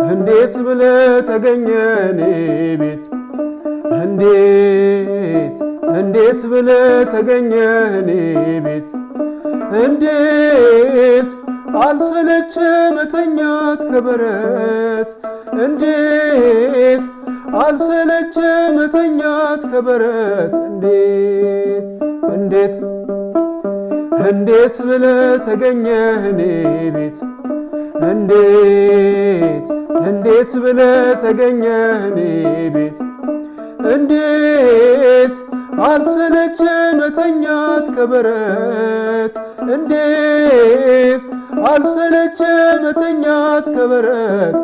እንዴት ብለህ ተገኘህ እኔ ቤት እንዴት ብለህ ተገኘህ እኔ ቤት እንዴት አልሰለችህ መተኛት ከበረት እንዴት አልሰለችህ መተኛት ከበረት እንዴት ብለህ ተገኘህ እኔ ቤት እንዴት ብለህ ተገኘህ እኔ ቤት እንዴት አልሰለችህ መተኛት ከበረት እንዴት አልሰለችህ መተኛት ከበረት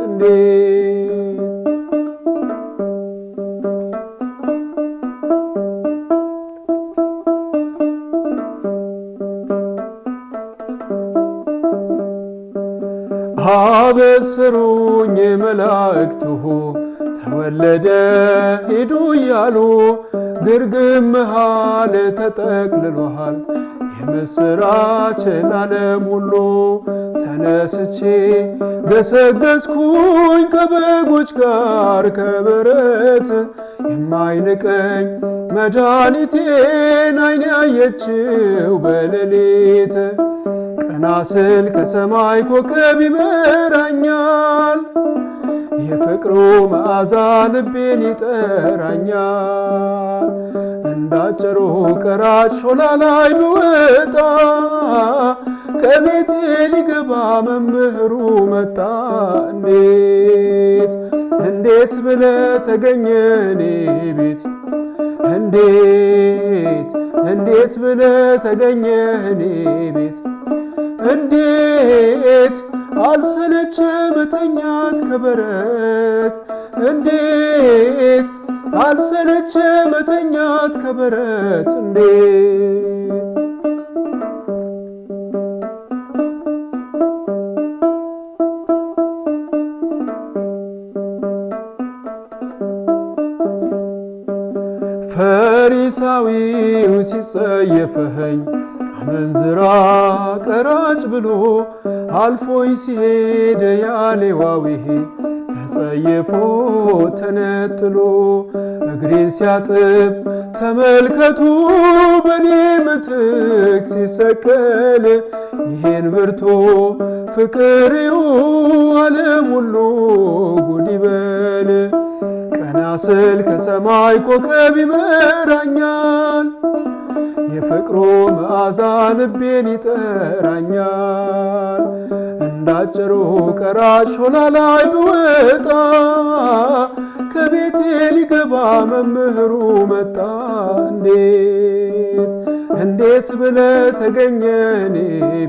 አበሰሩኝ መላእክቱ ተወለደ ሂዱ እያሉ ግርግም መሃል ተጠቅልሏል የምስራች ለዓለም ሁሉ ተነስቼ ገሰገስኩኝ ከበጎች ጋር ከበረት የማይንቀኝ መድኃኒቴን ዓይኔ ያየችው በሌሊት ቀና ስል ከሰማይ ኮከብ ይበራኛል የፍቅሩ መዓዛ ልቤን ይጠራኛል እንዳጭሩ ቀራጭ ሾላ ላይ ብወጣ ከቤቴ ሊገባ መምህሩ መጣ እንዴት ብለህ ተገኘህ እኔ ቤት እንዴት ብለህ ተገኘህ እኔ ቤት እንዴት አልሰለችህ መተኛት ከበረት እንዴት አልሰለችህ መተኛት ከበረት ፈሪሳዊው ሲጸየፈኝ አመንዝራ ቀራጭ ብሎ አልፎኝ ሲሄድ ያሌዋዊሄ ተጸየፎ ተነጥሎ እግሬን ሲያጥብ ተመልከቱ በኔ ምትክ ሲሰቀል ይሄን ብርቱ ፍቅርዩ ዓለም ሁሉ ጉድ ይበል ቀና ስል ከሰማይ ኮከብ ይመራኛል የፍቅሩ መዓዛ ልቤን ይጠራኛል እንዳጭሩ ቀራጭ ሾላ ላይ ብወጣ ከቤቴ ሊገባ መምህሩ መጣ እንዴት ብለህ ተገኘህ እኔ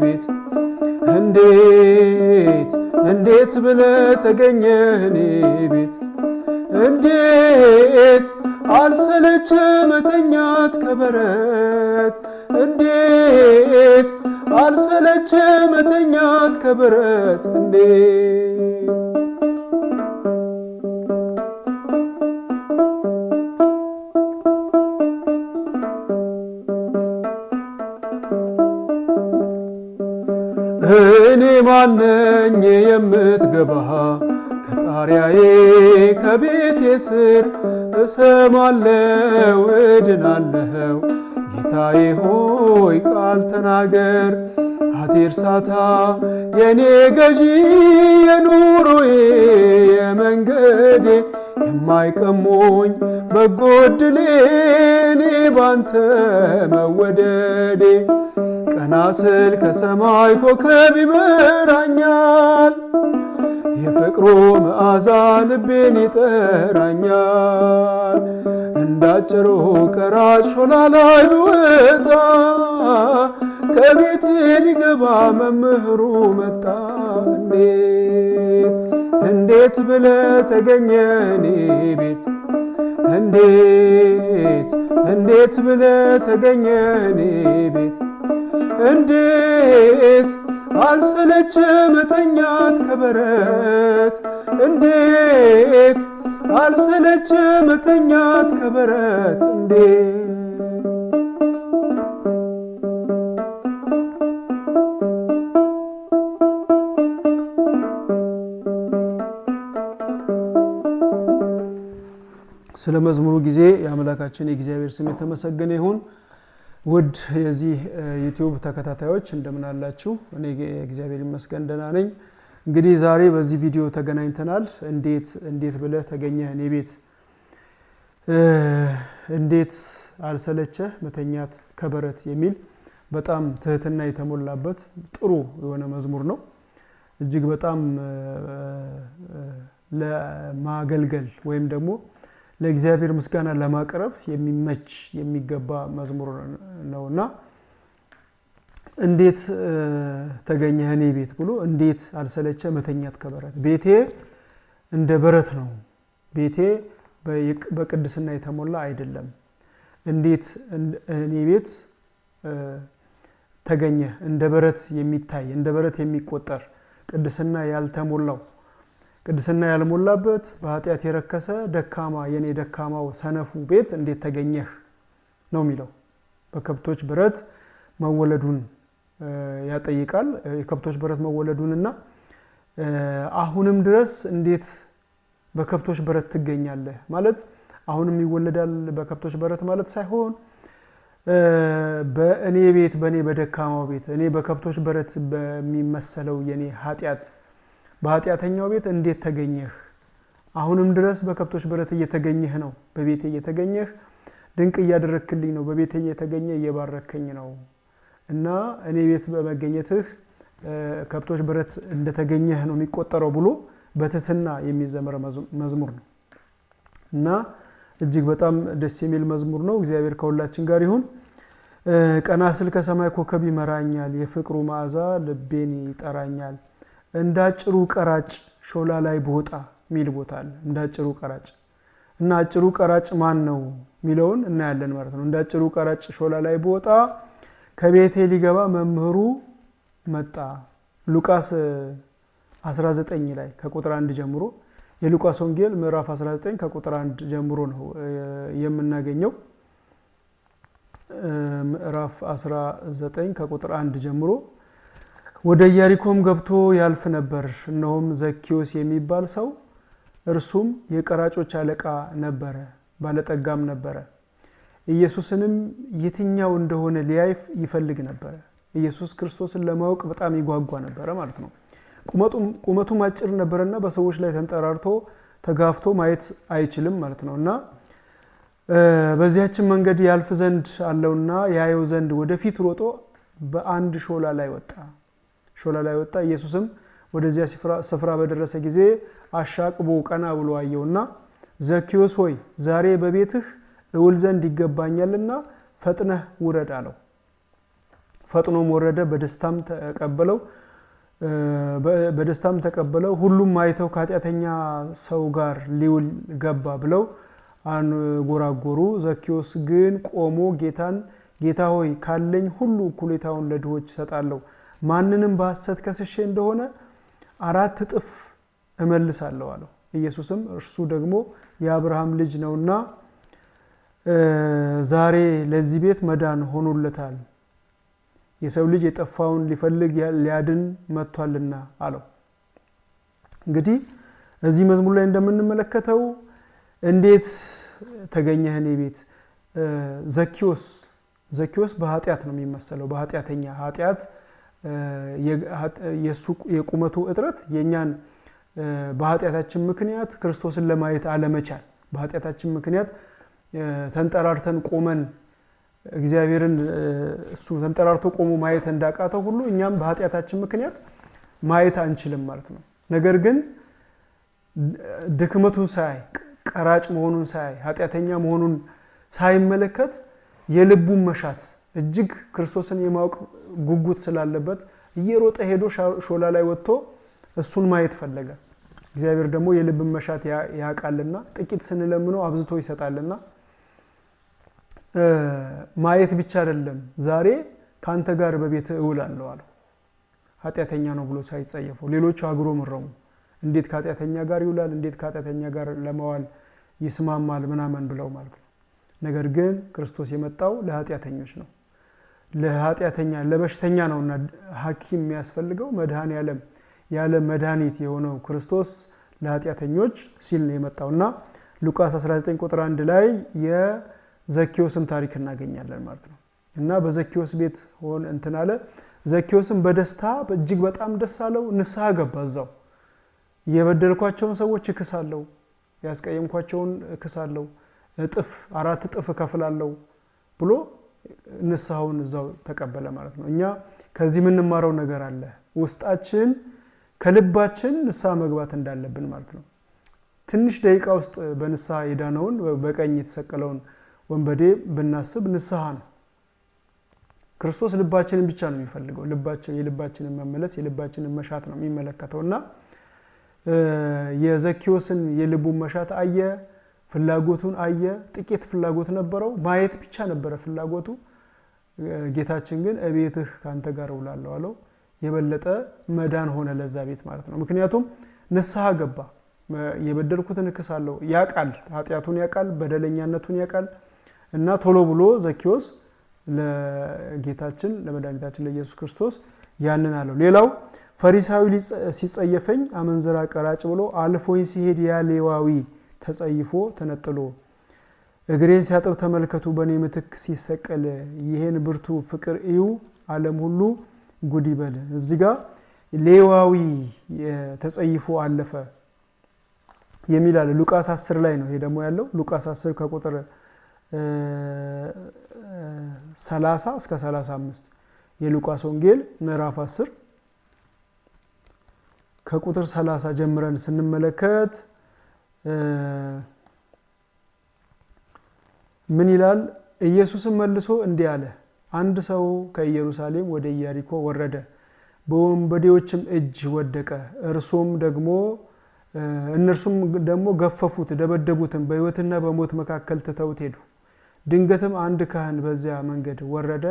ቤት እንዴት ብለህ ተገኘህ እኔ ቤት እንዴት አልሰለችህ መተኛት ከበረት እንዴት አልሰለችህ መተኛት ከበረት እኔ ማነኝ የምትገባ ከጣሪያዬ ከቤቴ ስር እሰማለው እድናለሁ ጌታዬ ሆይ ቃል ተናገር አትርሳታ የኔ ገዢ የኑሮዬ የመንገዴ የማይቀሙኝ በጎ ዕድሌ እኔ ባንተ መወደዴ ቀና ስል ከሰማይ ኮከብ ይመራኛል የፍቅሩ መዓዛ ልቤን ይጠራኛል እንዳጭሩ ቀራጭ ሾላ ላይ ብወጣ ከቤቴ ሊገባ መምህሩ መጣ እንዴት ብለህ ተገኘህ እኔ ቤት እንዴት ብለህ ተገኘህ እኔ ቤት እንዴት አልሰለችህ መተኛት ከበረት እንዴት አልሰለችህ መተኛት ከበረት ስለ መዝሙሩ ጊዜ የአምላካችን የእግዚአብሔር ስም የተመሰገነ ይሁን። ውድ የዚህ ዩቲዩብ ተከታታዮች እንደምን አላችሁ? እኔ እግዚአብሔር ይመስገን ደህና ነኝ። እንግዲህ ዛሬ በዚህ ቪዲዮ ተገናኝተናል። እንዴት ብለህ ተገኘህ እኔ ቤት፣ እንዴት አልሰለቸህ መተኛት ከበረት የሚል በጣም ትህትና የተሞላበት ጥሩ የሆነ መዝሙር ነው። እጅግ በጣም ለማገልገል ወይም ደግሞ ለእግዚአብሔር ምስጋና ለማቅረብ የሚመች የሚገባ መዝሙር ነውና እንዴት ተገኘህ እኔ ቤት ብሎ እንዴት አልሰለቸህ መተኛት ከበረት። ቤቴ እንደ በረት ነው። ቤቴ በቅድስና የተሞላ አይደለም። እንዴት እኔ ቤት ተገኘህ? እንደ በረት የሚታይ እንደ በረት የሚቆጠር ቅድስና ያልተሞላው ቅድስና ያልሞላበት በኃጢአት የረከሰ ደካማ የኔ ደካማው ሰነፉ ቤት እንዴት ተገኘህ ነው የሚለው። በከብቶች በረት መወለዱን ያጠይቃል። የከብቶች በረት መወለዱንና አሁንም ድረስ እንዴት በከብቶች በረት ትገኛለህ ማለት አሁንም ይወለዳል በከብቶች በረት ማለት ሳይሆን በእኔ ቤት በእኔ በደካማው ቤት እኔ በከብቶች በረት በሚመሰለው የኔ ኃጢአት በኃጢአተኛው ቤት እንዴት ተገኘህ? አሁንም ድረስ በከብቶች በረት እየተገኘህ ነው። በቤቴ እየተገኘህ ድንቅ እያደረክልኝ ነው። በቤቴ እየተገኘ እየባረከኝ ነው እና እኔ ቤት በመገኘትህ ከብቶች በረት እንደተገኘህ ነው የሚቆጠረው ብሎ በትህትና የሚዘመር መዝሙር ነው እና እጅግ በጣም ደስ የሚል መዝሙር ነው። እግዚአብሔር ከሁላችን ጋር ይሁን። ቀና ስል ከሰማይ ኮከብ ይመራኛል፣ የፍቅሩ መዓዛ ልቤን ይጠራኛል። እንዳጭሩ ቀራጭ ሾላ ላይ ብወጣ ሚል ቦታ አለ። እንዳጭሩ ቀራጭ እና አጭሩ ቀራጭ ማን ነው ሚለውን እናያለን ማለት ነው። እንዳጭሩ ቀራጭ ሾላ ላይ ብወጣ ከቤቴ ሊገባ መምህሩ መጣ። ሉቃስ 19 ላይ ከቁጥር 1 ጀምሮ የሉቃስ ወንጌል ምዕራፍ 19 ከቁጥር 1 ጀምሮ ነው የምናገኘው። ምዕራፍ 19 ከቁጥር 1 ጀምሮ ወደ ኢያሪኮም ገብቶ ያልፍ ነበር። እነሆም ዘኬዎስ የሚባል ሰው እርሱም የቀራጮች አለቃ ነበረ፣ ባለጠጋም ነበረ። ኢየሱስንም የትኛው እንደሆነ ሊያይ ይፈልግ ነበረ። ኢየሱስ ክርስቶስን ለማወቅ በጣም ይጓጓ ነበረ ማለት ነው። ቁመቱም አጭር ነበረና በሰዎች ላይ ተንጠራርቶ ተጋፍቶ ማየት አይችልም ማለት ነው እና በዚያችን መንገድ ያልፍ ዘንድ አለውና ያየው ዘንድ ወደፊት ሮጦ በአንድ ሾላ ላይ ወጣ። ኢየሱስም ወደዚያ ስፍራ በደረሰ ጊዜ አሻቅቦ ቀና ብሎ አየውና ዘኬዎስ ሆይ ዛሬ በቤትህ እውል ዘንድ ይገባኛልና ፈጥነህ ውረድ አለው። ፈጥኖም ወረደ፣ በደስታም ተቀበለው። ሁሉም አይተው ከኃጢአተኛ ሰው ጋር ሊውል ገባ ብለው አንጎራጎሩ። ዘኬዎስ ግን ቆሞ ጌታ ሆይ ካለኝ ሁሉ እኩሌታውን ለድሆች እሰጣለሁ፣ ማንንም በሐሰት ከስሼ እንደሆነ 4 እጥፍ እመልሳለሁ አለው። ኢየሱስም እርሱ ደግሞ የአብርሃም ልጅ ነውና ዛሬ ለዚህ ቤት መዳን ሆኖለታል፣ የሰው ልጅ የጠፋውን ሊፈልግ ሊያድን መጥቷልና አለው። እንግዲህ እዚህ መዝሙር ላይ እንደምንመለከተው እንዴት ተገኘህ እኔ ቤት። ዘኬዎስ በኃጢአት ነው የሚመሰለው፣ በኃጢአተኛ ኃጢአት የቁመቱ እጥረት የኛን በኃጢአታችን ምክንያት ክርስቶስን ለማየት አለመቻል፣ በኃጢአታችን ምክንያት ተንጠራርተን ቆመን እግዚአብሔርን እሱ ተንጠራርቶ ቆሞ ማየት እንዳቃተው ሁሉ እኛም በኃጢአታችን ምክንያት ማየት አንችልም ማለት ነው። ነገር ግን ድክመቱን ሳይ፣ ቀራጭ መሆኑን ሳይ፣ ኃጢአተኛ መሆኑን ሳይመለከት የልቡን መሻት እጅግ ክርስቶስን የማወቅ ጉጉት ስላለበት እየሮጠ ሄዶ ሾላ ላይ ወጥቶ እሱን ማየት ፈለገ። እግዚአብሔር ደግሞ የልብን መሻት ያውቃልና ጥቂት ስንለምነው አብዝቶ ይሰጣልና ማየት ብቻ አይደለም ዛሬ ካንተ ጋር በቤት እውላለሁ አለው። ኃጢአተኛ ነው ብሎ ሳይጸየፈው ሌሎቹ አጉረመረሙ። እንዴት ከኃጢአተኛ ጋር ይውላል? እንዴት ከኃጢአተኛ ጋር ለመዋል ይስማማል? ምናምን ብለው ማለት ነው። ነገር ግን ክርስቶስ የመጣው ለኃጢአተኞች ነው። ለኃጢአተኛ ለበሽተኛ ነውና ሐኪም የሚያስፈልገው ያለ መድኃኒት የሆነው ክርስቶስ ለኃጢአተኞች ሲል ነው የመጣውና ሉቃስ 19 ቁጥር 1 ላይ የዘኪዮስን ታሪክ እናገኛለን ማለት ነው። እና በዘኪዮስ ቤት ሆነ እንትን አለ። ዘኪዮስም በደስታ እጅግ በጣም ደስ አለው፣ ንስሐ ገባ። እዛው የበደልኳቸውን ሰዎች እክሳለሁ፣ ያስቀየምኳቸውን እክሳለሁ፣ አራት እጥፍ እከፍላለሁ ብሎ ንስሐውን እዛው ተቀበለ ማለት ነው። እኛ ከዚህ የምንማረው ነገር አለ። ውስጣችን ከልባችን ንስሐ መግባት እንዳለብን ማለት ነው። ትንሽ ደቂቃ ውስጥ በንስሐ የዳነውን በቀኝ የተሰቀለውን ወንበዴ ብናስብ ንስሐ ነው። ክርስቶስ ልባችንን ብቻ ነው የሚፈልገው። የልባችንን መመለስ የልባችንን መሻት ነው የሚመለከተውና የዘኪዮስን የልቡን መሻት አየ፣ ፍላጎቱን አየ። ጥቂት ፍላጎት ነበረው፣ ማየት ብቻ ነበረ ፍላጎቱ። ጌታችን ግን እቤትህ ካንተ ጋር እውላለሁ አለው። የበለጠ መዳን ሆነ ለዛ ቤት ማለት ነው። ምክንያቱም ንስሐ ገባ። የበደልኩትን እክሳለሁ ያቃል፣ ኃጢአቱን ያቃል፣ በደለኛነቱን ያቃል እና ቶሎ ብሎ ዘኪዮስ ለጌታችን ለመድኃኒታችን ለኢየሱስ ክርስቶስ ያንን አለው። ሌላው ፈሪሳዊ ሲጸየፈኝ አመንዝራ ቀራጭ ብሎ አልፎኝ ሲሄድ ያ ሌዋዊ ተጸይፎ ተነጥሎ እግሬን ሲያጥብ ተመልከቱ በእኔ ምትክ ሲሰቀል ይሄን ብርቱ ፍቅር እዩ ዓለም ሁሉ ጉድ ይበል። እዚህ ጋር ሌዋዊ ተጸይፎ አለፈ የሚል አለ። ሉቃስ 10 ላይ ነው ይሄ ደግሞ ያለው። ሉቃስ 10 ከቁጥር 30 እስከ 35 የሉቃስ ወንጌል ምዕራፍ 10 ከቁጥር 30 ጀምረን ስንመለከት ምን ይላል? ኢየሱስም መልሶ እንዲህ አለ፣ አንድ ሰው ከኢየሩሳሌም ወደ ኢያሪኮ ወረደ፣ በወንበዴዎችም እጅ ወደቀ። እነርሱም ደግሞ ገፈፉት፣ ደበደቡትም፣ በሕይወትና በሞት መካከል ትተውት ሄዱ። ድንገትም አንድ ካህን በዚያ መንገድ ወረደ፣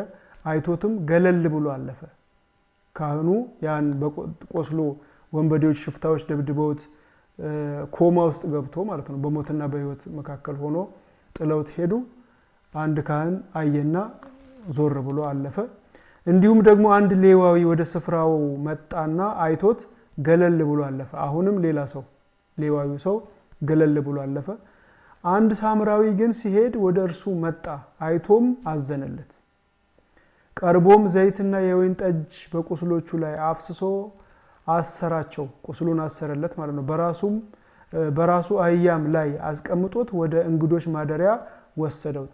አይቶትም ገለል ብሎ አለፈ። ካህኑ ያን ቆስሎ ወንበዴዎች ሽፍታዎች ደብድበውት ኮማ ውስጥ ገብቶ ማለት ነው በሞትና በሕይወት መካከል ሆኖ ጥለውት ሄዱ። አንድ ካህን አየና ዞር ብሎ አለፈ። እንዲሁም ደግሞ አንድ ሌዋዊ ወደ ስፍራው መጣና አይቶት ገለል ብሎ አለፈ። አሁንም ሌላ ሰው ሌዋዊው ሰው ገለል ብሎ አለፈ። አንድ ሳምራዊ ግን ሲሄድ ወደ እርሱ መጣ፣ አይቶም አዘነለት። ቀርቦም ዘይትና የወይን ጠጅ በቁስሎቹ ላይ አፍስሶ አሰራቸው፣ ቁስሉን አሰረለት ማለት ነው። በራሱ አህያም ላይ አስቀምጦት ወደ እንግዶች ማደሪያ ወሰደው፣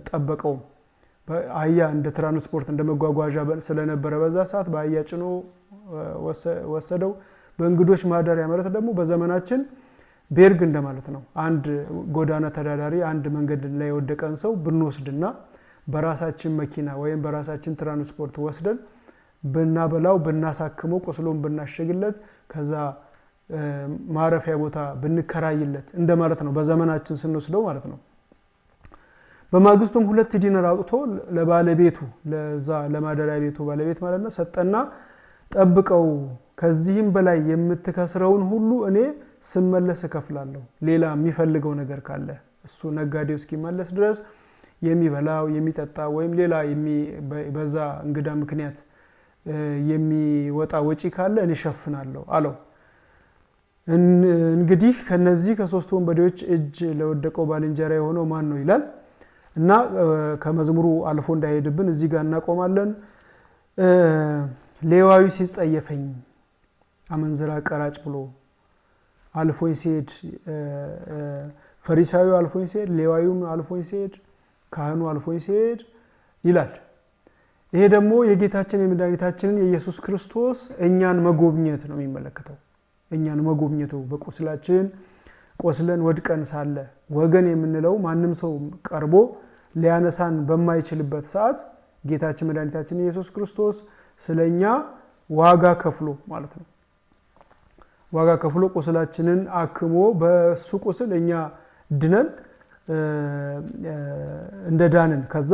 ጠበቀው። አህያ እንደ ትራንስፖርት እንደ መጓጓዣ ስለነበረ በዛ ሰዓት በአህያ ጭኖ ወሰደው። በእንግዶች ማደሪያ ማለት ደግሞ በዘመናችን ቤርግ እንደማለት ነው። አንድ ጎዳና ተዳዳሪ አንድ መንገድ ላይ የወደቀን ሰው ብንወስድና በራሳችን መኪና ወይም በራሳችን ትራንስፖርት ወስደን ብናበላው ብናሳክመው ቁስሉን ብናሸግለት ከዛ ማረፊያ ቦታ ብንከራይለት እንደማለት ነው በዘመናችን ስንወስደው ማለት ነው። በማግስቱም 2 ዲናር አውጥቶ ለባለቤቱ ለዛ ለማደሪያ ቤቱ ባለቤት ማለት ነው ሰጠና፣ ጠብቀው፣ ከዚህም በላይ የምትከስረውን ሁሉ እኔ ስመለስ እከፍላለሁ። ሌላ የሚፈልገው ነገር ካለ እሱ ነጋዴው እስኪመለስ ድረስ የሚበላው የሚጠጣ ወይም ሌላ በዛ እንግዳ ምክንያት የሚወጣ ወጪ ካለ እኔ ሸፍናለሁ አለው። እንግዲህ ከነዚህ ከሶስቱ ወንበዴዎች እጅ ለወደቀው ባልንጀራ የሆነው ማን ነው ይላል እና ከመዝሙሩ አልፎ እንዳይሄድብን እዚህ ጋር እናቆማለን። ሌዋዊ ሲጸየፈኝ አመንዝራ ቀራጭ ብሎ አልፎኝ ሲሄድ፣ ፈሪሳዊው አልፎኝ ሲሄድ፣ ሌዋዊውም አልፎኝ ሲሄድ፣ ካህኑ አልፎኝ ሲሄድ ይላል። ይሄ ደግሞ የጌታችን የመድኃኒታችንን የኢየሱስ ክርስቶስ እኛን መጎብኘት ነው የሚመለከተው። እኛን መጎብኘቱ በቁስላችን ቆስለን ወድቀን ሳለ ወገን የምንለው ማንም ሰው ቀርቦ ሊያነሳን በማይችልበት ሰዓት ጌታችን መድኃኒታችን ኢየሱስ ክርስቶስ ስለኛ ዋጋ ከፍሎ ማለት ነው ዋጋ ከፍሎ ቁስላችንን አክሞ በሱ ቁስል እኛ ድነን እንደዳንን ከዛ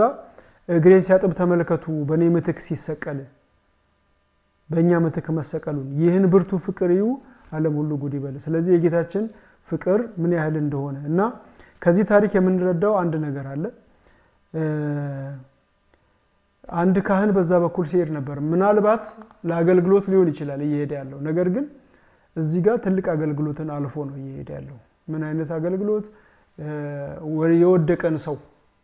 እግሬን ሲያጥብ ተመልከቱ በእኔ ምትክ ሲሰቀል በእኛ ምትክ መሰቀሉን ይህን ብርቱ ፍቅር እዩ ዓለም ሁሉ ጉድ ይበል። ስለዚህ የጌታችን ፍቅር ምን ያህል እንደሆነ እና ከዚህ ታሪክ የምንረዳው አንድ ነገር አለ። አንድ ካህን በዛ በኩል ሲሄድ ነበር። ምናልባት ለአገልግሎት ሊሆን ይችላል እየሄደ ያለው፣ ነገር ግን እዚህ ጋር ትልቅ አገልግሎትን አልፎ ነው እየሄደ ያለው። ምን አይነት አገልግሎት? የወደቀን ሰው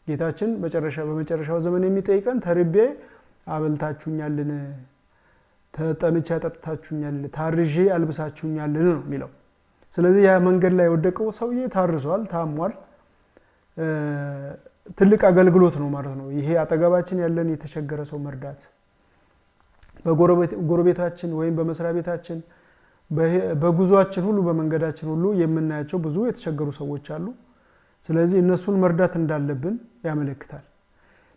ጌታችን በመጨረሻው ዘመን የሚጠይቀን ተርቤ አበልታችሁኛልን፣ ተጠምቼ አጠጥታችሁኛል፣ ታርዤ አልብሳችሁኛልን ነው የሚለው። ስለዚህ ያ መንገድ ላይ የወደቀው ሰውዬ ታርሷል፣ ታሟል። ትልቅ አገልግሎት ነው ማለት ነው ይሄ። አጠገባችን ያለን የተቸገረ ሰው መርዳት፣ በጎረቤታችን ወይም በመስሪያ ቤታችን በጉዟችን ሁሉ በመንገዳችን ሁሉ የምናያቸው ብዙ የተቸገሩ ሰዎች አሉ። ስለዚህ እነሱን መርዳት እንዳለብን ያመለክታል።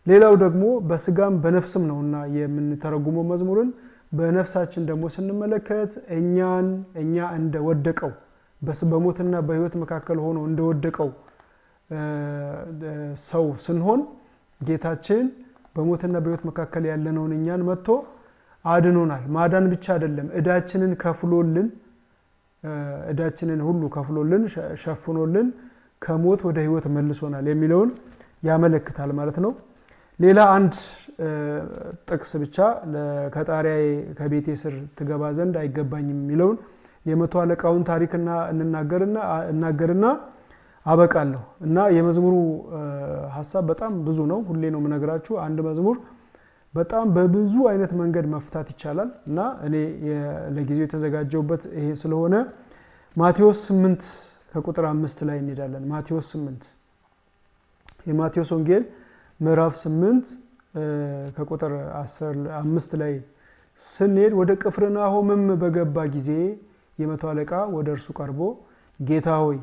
ሌላው ደግሞ በስጋም በነፍስም ነውና የምንተረጉመው መዝሙርን በነፍሳችን ደግሞ ስንመለከት እኛ እንደወደቀው በሞትና በሕይወት መካከል ሆኖ እንደወደቀው ሰው ስንሆን ጌታችን በሞትና በሕይወት መካከል ያለነውን እኛን መጥቶ አድኖናል። ማዳን ብቻ አይደለም፣ እዳችንን ሁሉ ከፍሎልን ሸፍኖልን ከሞት ወደ ሕይወት መልሶናል የሚለውን ያመለክታል ማለት ነው። ሌላ አንድ ጥቅስ ብቻ ከጣሪያዬ ከቤቴ ስር ትገባ ዘንድ አይገባኝም የሚለውን የመቶ አለቃውን ታሪክና እናገርና አበቃለሁ። እና የመዝሙሩ ሐሳብ በጣም ብዙ ነው። ሁሌ ነው የምነግራችሁ። አንድ መዝሙር በጣም በብዙ አይነት መንገድ መፍታት ይቻላል እና እኔ ለጊዜው የተዘጋጀውበት ይሄ ስለሆነ ማቴዎስ 8 ከቁጥር 5 ላይ እንሄዳለን። ማቴዎስ 8 የማቴዎስ ወንጌል ምዕራፍ 8 ከቁጥር 15 ላይ ስንሄድ ወደ ቅፍርናሆምም በገባ ጊዜ የመቶ አለቃ ወደ እርሱ ቀርቦ ጌታ ሆይ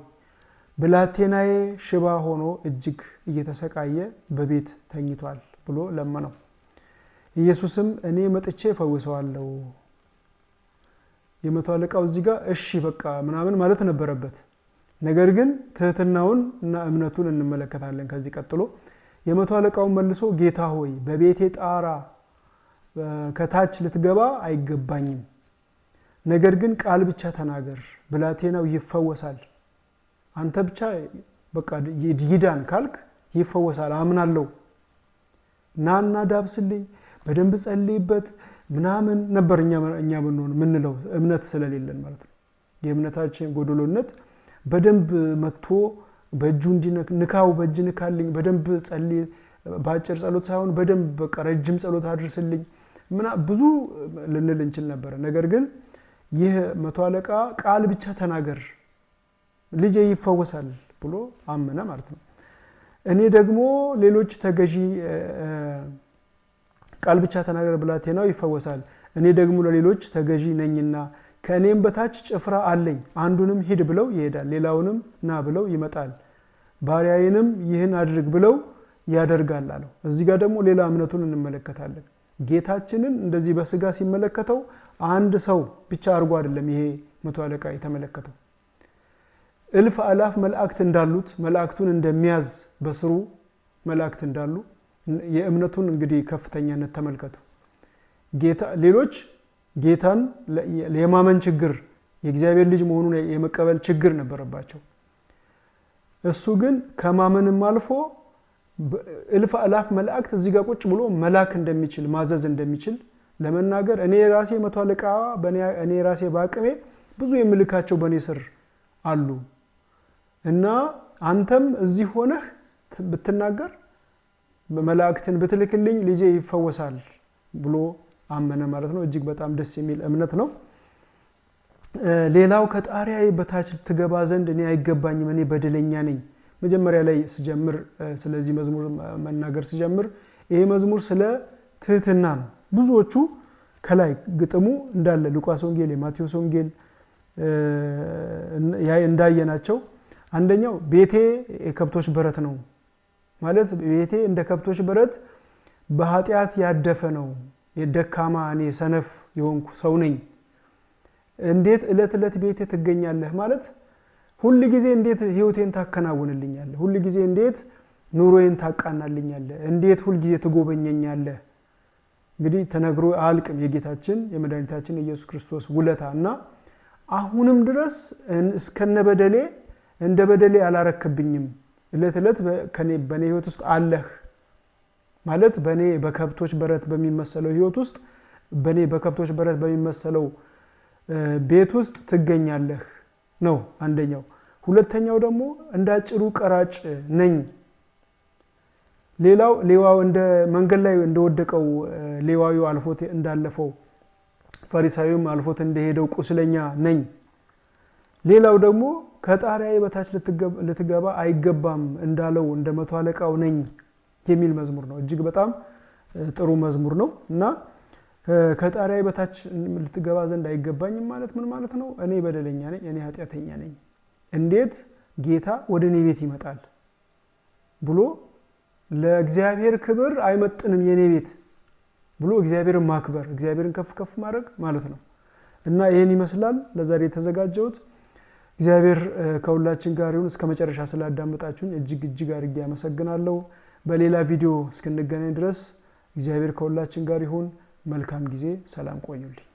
ብላቴናዬ ሽባ ሆኖ እጅግ እየተሰቃየ በቤት ተኝቷል ብሎ ለመነው። ኢየሱስም እኔ መጥቼ ፈውሰዋለሁ። የመቶ አለቃው እዚህ ጋር እሺ በቃ ምናምን ማለት ነበረበት። ነገር ግን ትህትናውን እና እምነቱን እንመለከታለን ከዚህ ቀጥሎ። የመቶ አለቃውን መልሶ ጌታ ሆይ በቤቴ ጣራ ከታች ልትገባ አይገባኝም፣ ነገር ግን ቃል ብቻ ተናገር ብላቴናው ይፈወሳል። አንተ ብቻ በቃ ይዳን ካልክ ይፈወሳል አምናለሁ፣ ናና ዳብስልኝ፣ በደንብ ጸልይበት ምናምን ነበር እኛ ብንሆን ምንለው እምነት ስለሌለን ማለት ነው። የእምነታችን ጎደሎነት በደንብ መጥቶ በእጁ ንካው፣ በእጅ ንካልኝ፣ በደንብ ጸልይ፣ በአጭር ጸሎት ሳይሆን በደንብ በቃ ረጅም ጸሎት አድርስልኝ ብዙ ልንል እንችል ነበር። ነገር ግን ይህ መቶ አለቃ ቃል ብቻ ተናገር ልጄ ይፈወሳል ብሎ አመነ ማለት ነው። እኔ ደግሞ ሌሎች ተገዢ ቃል ብቻ ተናገር ብላቴናው ይፈወሳል፣ እኔ ደግሞ ለሌሎች ተገዢ ነኝና ከእኔም በታች ጭፍራ አለኝ፣ አንዱንም ሂድ ብለው ይሄዳል፣ ሌላውንም ና ብለው ይመጣል፣ ባሪያዬንም ይህን አድርግ ብለው ያደርጋል አለው። እዚህ ጋር ደግሞ ሌላ እምነቱን እንመለከታለን። ጌታችንን እንደዚህ በስጋ ሲመለከተው አንድ ሰው ብቻ አድርጎ አይደለም ይሄ መቶ አለቃ የተመለከተው። እልፍ አላፍ መላእክት እንዳሉት መላእክቱን እንደሚያዝ በስሩ መላእክት እንዳሉ የእምነቱን እንግዲህ ከፍተኛነት ተመልከቱ። ሌሎች ጌታን የማመን ችግር፣ የእግዚአብሔር ልጅ መሆኑን የመቀበል ችግር ነበረባቸው። እሱ ግን ከማመንም አልፎ እልፍ አላፍ መላእክት እዚህ ጋር ቁጭ ብሎ መላክ እንደሚችል ማዘዝ እንደሚችል ለመናገር እኔ ራሴ መቶ አለቃ እኔ ራሴ በአቅሜ ብዙ የምልካቸው በእኔ ስር አሉ እና አንተም እዚህ ሆነህ ብትናገር መላእክትን ብትልክልኝ ልጄ ይፈወሳል ብሎ አመነ ማለት ነው። እጅግ በጣም ደስ የሚል እምነት ነው። ሌላው ከጣሪያዬ በታች ትገባ ዘንድ እኔ አይገባኝም፣ እኔ በደለኛ ነኝ። መጀመሪያ ላይ ስጀምር ስለዚህ መዝሙር መናገር ስጀምር ይሄ መዝሙር ስለ ትህትና ነው። ብዙዎቹ ከላይ ግጥሙ እንዳለ ሉቃስ ወንጌል፣ የማቴዎስ ወንጌል እንዳየናቸው አንደኛው ቤቴ የከብቶች በረት ነው ማለት ቤቴ እንደ ከብቶች በረት በኃጢአት ያደፈ ነው፣ የደካማ እኔ ሰነፍ የሆንኩ ሰው ነኝ። እንዴት እለት እለት ቤቴ ትገኛለህ ማለት ሁሉ ጊዜ እንዴት ህይወቴን ታከናውንልኛለህ፣ ሁሉ ጊዜ እንዴት ኑሮዬን ታቃናልኛለህ፣ እንዴት ሁሉ ጊዜ ትጎበኘኛለህ። እንግዲህ ተነግሮ አልቅም የጌታችን የመድኃኒታችን ኢየሱስ ክርስቶስ ውለታ እና አሁንም ድረስ እስከነበደሌ እንደ በደሌ አላረክብኝም፣ እለት እለት በኔ ህይወት ውስጥ አለህ ማለት በኔ በከብቶች በረት በሚመሰለው ህይወት ውስጥ በኔ በከብቶች በረት በሚመሰለው ቤት ውስጥ ትገኛለህ ነው አንደኛው። ሁለተኛው ደግሞ እንዳጭሩ ቀራጭ ነኝ። ሌላው ሌዋው እንደ መንገድ ላይ እንደወደቀው ሌዋዊው አልፎት እንዳለፈው ፈሪሳዊውም አልፎት እንደሄደው ቁስለኛ ነኝ። ሌላው ደግሞ ከጣሪያዬ በታች ልትገባ አይገባም እንዳለው እንደ መቶ አለቃው ነኝ የሚል መዝሙር ነው። እጅግ በጣም ጥሩ መዝሙር ነው እና ከጣሪያዬ በታች ልትገባ ዘንድ አይገባኝም ማለት ምን ማለት ነው? እኔ በደለኛ ነኝ፣ እኔ ኃጢአተኛ ነኝ። እንዴት ጌታ ወደ እኔ ቤት ይመጣል ብሎ ለእግዚአብሔር ክብር አይመጥንም የኔ ቤት ብሎ እግዚአብሔርን ማክበር፣ እግዚአብሔርን ከፍ ከፍ ማድረግ ማለት ነው። እና ይሄን ይመስላል ለዛሬ የተዘጋጀሁት። እግዚአብሔር ከሁላችን ጋር ይሁን። እስከመጨረሻ ስላዳመጣችሁኝ እጅግ አድርጌ አመሰግናለሁ። በሌላ ቪዲዮ እስክንገናኝ ድረስ እግዚአብሔር ከሁላችን ጋር ይሁን። መልካም ጊዜ፣ ሰላም ቆዩልኝ።